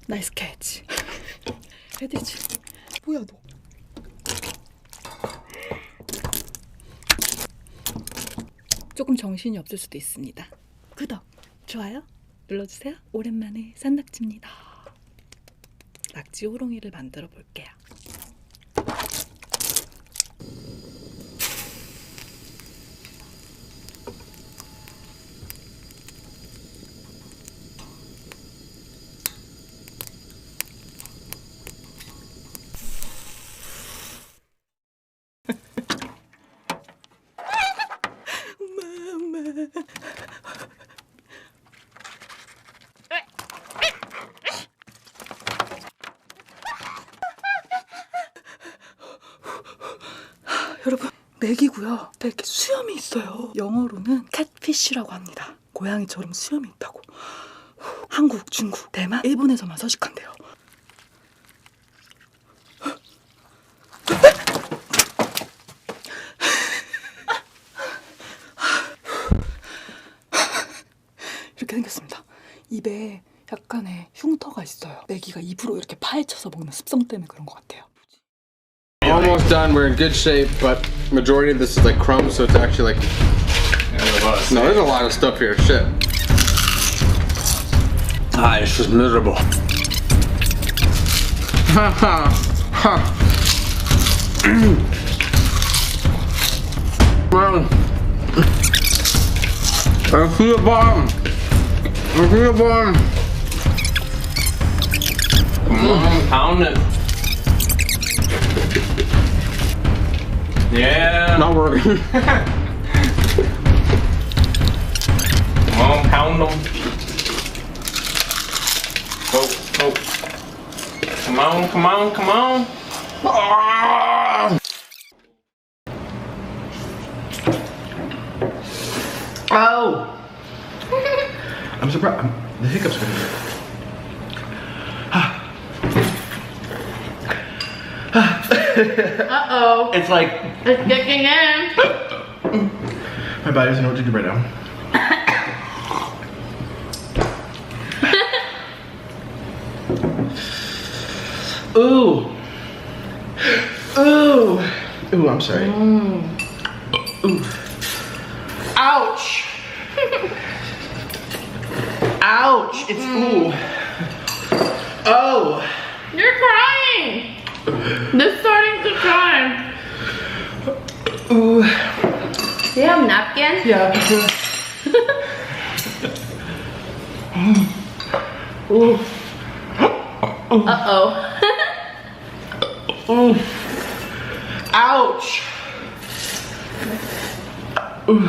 나이스 캐치. 해드리지. 뭐야 너. 조금 정신이 없을 수도 있습니다. 구독, 좋아요 눌러주세요. 오랜만에 산낙지입니다. 낙지 호롱이를 만들어 볼게요. 엄마. 여러분, 맥이고요. 이렇게 수염이 있어요. 영어로는 캣피쉬라고 합니다. 고양이처럼 수염이 있다고. 한국, 중국, 대만, 일본에서만 서식한대요. 이렇게 생겼습니다. 입에 약간의 흉터가 있어요. 메기가 입으로 이렇게 파헤쳐서 먹는 습성 때문에 그런 것 같아요. Almost done. We're in good shape, but majority of this is like crumbs, so it's actually like no. There's a lot of stuff here. Shit. Ah, it's just miserable. Man, I see a bomb. I see a bomb. Come on, pound it. Yeah. Not working. Come on, pound them. Go, go. Come on, come on, come on. Ah! Oh! I'm surprised. The hiccups are gonna be. Uh-oh. It's like It's kicking in. my body doesn't know what to do right now. Ooh. Ooh. Ooh, I'm sorry. Ooh. Ouch. Ouch. It's ooh. Oh. You're crying. They're starting to cry. Ooh. Do you have napkins? Yeah. Ooh. Uh-oh. Ooh. Ouch. Ooh.